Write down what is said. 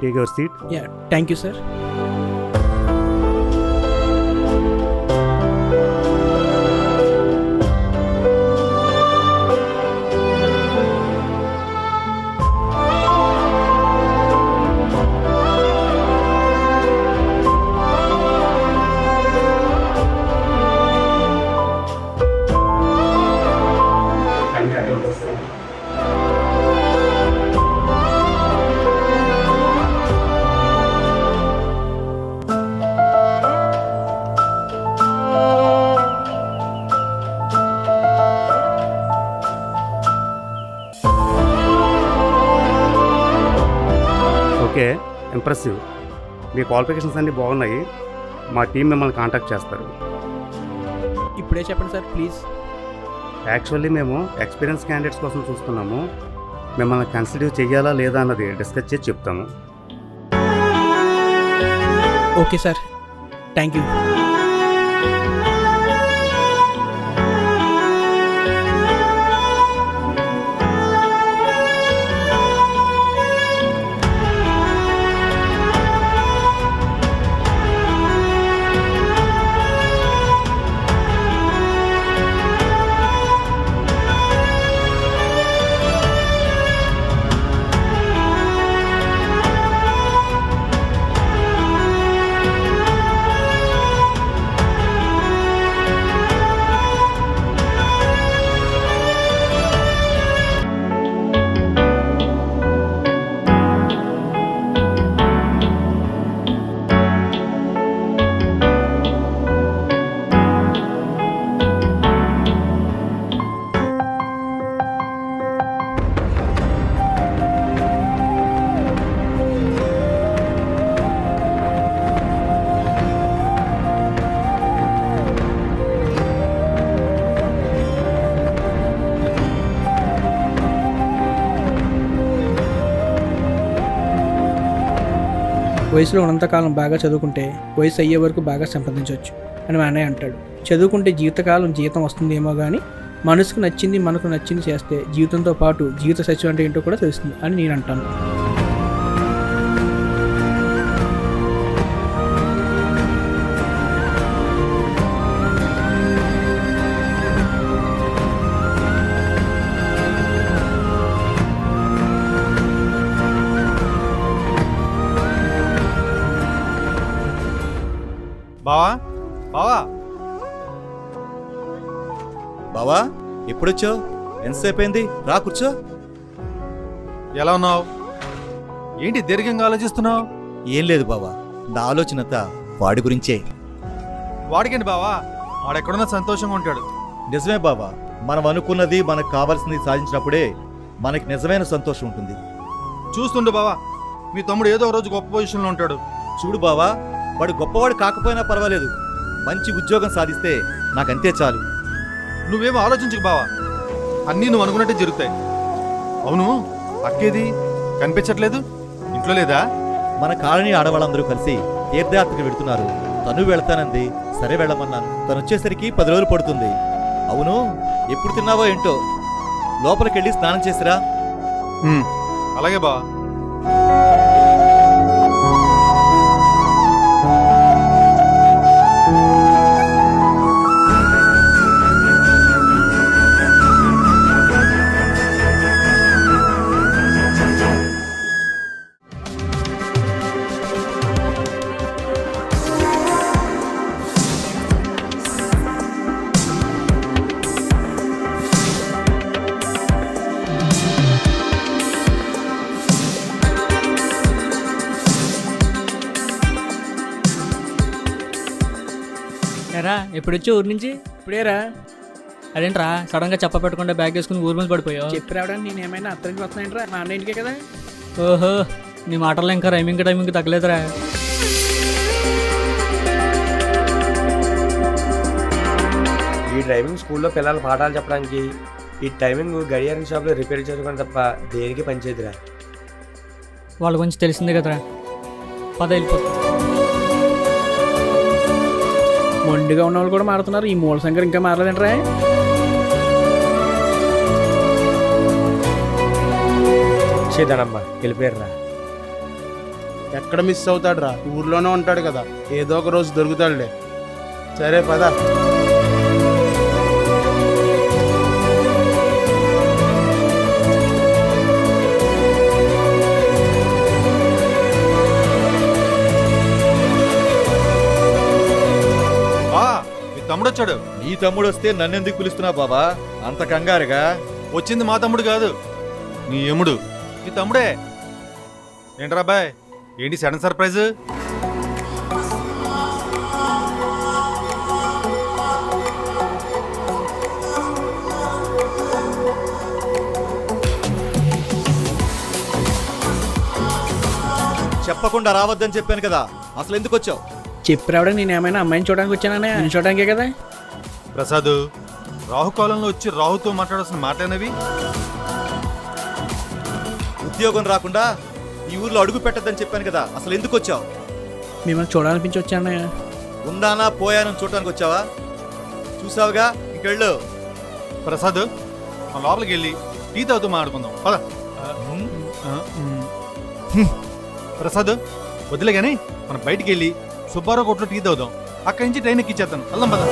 Take your seat. Yeah, thank you sir. Okay, impressive. Me qualifications అన్నీ బాగున్నాయి. మా team మిమ్మల్ని కాంటాక్ట్ చేస్తారు. ఇప్పుడే చెప్పండి సార్ ప్లీజ్. యాక్చువల్లీ మేము ఎక్స్పీరియన్స్ క్యాండిడేట్స్ కోసం చూస్తున్నాము. మిమ్మల్ని కన్సిడర్ చేయాలా లేదా అన్నది డిస్కస్ చేసి చెప్తాము. Okay sir, thank you. వయసులో ఉన్నంతకాలం బాగా చదువుకుంటే వయసు అయ్యే వరకు బాగా సంపాదించవచ్చు అని మా అన్నయ్య అంటాడు. చదువుకుంటే జీవితకాలం జీతం వస్తుందేమో కానీ మనసుకు నచ్చింది మనకు నచ్చింది చేస్తే జీవితంతో పాటు జీవిత సత్యం అంటే ఏంటో కూడా తెలుస్తుంది అని నేను అంటాను. బావా బావా బావా, ఎప్పుడొచ్చావు? ఎంతసేపు అయింది? రా కూర్చో. ఎలా ఉన్నావు? ఏంటి దీర్ఘంగా ఆలోచిస్తున్నావు? ఏం లేదు బావా, నా ఆలోచనంతా వాడి గురించే. వాడికండి బావా, వాడెక్కడున్నా సంతోషంగా ఉంటాడు. నిజమే బావా, మనం అనుకున్నది మనకు కావాల్సింది సాధించినప్పుడే మనకి నిజమైన సంతోషం ఉంటుంది. చూస్తుండు బావా, మీ తమ్ముడు ఏదో ఒక రోజు గొప్ప పొజిషన్లో ఉంటాడు. చూడు బావా, వాడు గొప్పవాడు కాకపోయినా పర్వాలేదు, మంచి ఉద్యోగం సాధిస్తే నాకంతే చాలు. నువ్వేమో ఆలోచించకు బావా, అన్నీ నువ్వు అనుకున్నట్టే జరుగుతాయి. అవును, అక్కేది కనిపించట్లేదు, ఇంట్లో లేదా? మన కాలనీ ఆడవాళ్ళందరూ కలిసి తీర్థయాత్రకు వెళుతున్నారు. తను వెళ్తానంది, సరే వెళ్ళమన్నాను. తను వచ్చేసరికి 10 రోజులు పడుతుంది. అవును, ఎప్పుడు తిన్నావో ఏంటో, లోపలికెళ్ళి స్నానం చేసిరా. అలాగే బావా. రా, ఎప్పుడు వచ్చి ఊరి నుంచి? ఇప్పుడేరా. అదేంట్రా సడన్గా చెప్ప పెట్టకుండా బ్యాగ్ వేసుకుని ఊరి మీద పడిపోయావు? చెప్పి రావడానికి నేను ఏమైనా అత్తరికి వస్తున్నాయంట్రా, మా అన్న ఇంటికే కదా. ఓహో, నీ మాటల్లో ఇంకా రైమింగ్ టైమింగ్ తగ్గలేదురా. ఈ డ్రైవింగ్ స్కూల్లో పిల్లలు పాఠాలు చెప్పడానికి ఈ టైమింగ్ గడియారం షాప్లో రిపేర్ చేసుకోవడం తప్ప దేనికి పనిచేయదురా. వాళ్ళ గురించి తెలిసిందే కదరా, పద వెళ్ళిపోతుంది. మొండిగా ఉన్న వాళ్ళు కూడా మారుతున్నారు, ఈ మూల సంఖ్య ఇంకా మారలేదంటరా. చేద్దానమ్మా, వెళ్ళిపోయారా. ఎక్కడ మిస్ అవుతాడు రా, ఊర్లోనే ఉంటాడు కదా, ఏదో ఒక రోజు దొరుకుతాడులే. సరే పద. బా మీ తమ్ముడు వచ్చాడు. నీ తమ్ముడు వస్తే నన్నెందుకు పిలుస్తున్నావు బాబా అంత కంగారుగా? వచ్చింది మా తమ్ముడు కాదు, నీ యముడు. నీ తమ్ముడే. ఏంట్రా బాయ్, ఏంటి సడన్ సర్ప్రైజ్? చెప్పకుండా రావద్దని చెప్పాను కదా, అసలు ఎందుకు వచ్చావు? చెప్పి రావడానికి నేను ఏమైనా అమ్మాయిని చూడడానికి వచ్చానా? నేను చూడడానికే కదా. ప్రసాద్, రాహుకాలంలో వచ్చి రాహుతో మాట్లాడాల్సిన మాటలేనవి. ఉద్యోగం రాకుండా ఈ ఊర్లో అడుగు పెట్టద్దని చెప్పాను కదా, అసలు ఎందుకు వచ్చావు? మిమ్మల్ని చూడాలనిపించి వచ్చానా? ఉందానా పోయానని చూడటానికి వచ్చావా? చూసావుగా, ఇంకెళ్ళు. ప్రసాద్, మన లోపలికి వెళ్ళి టీ తాగుతూ మాట్లాడుకుందాం పద. ప్రసాద్ వదిలే కానీ మనం బయటికి వెళ్ళి సుబ్బారావు కొట్లో టీ తాగుదాం. అక్కడి నుంచి ట్రైన్ ఎక్కిచ్చేస్తాను. వెళ్దాం పద.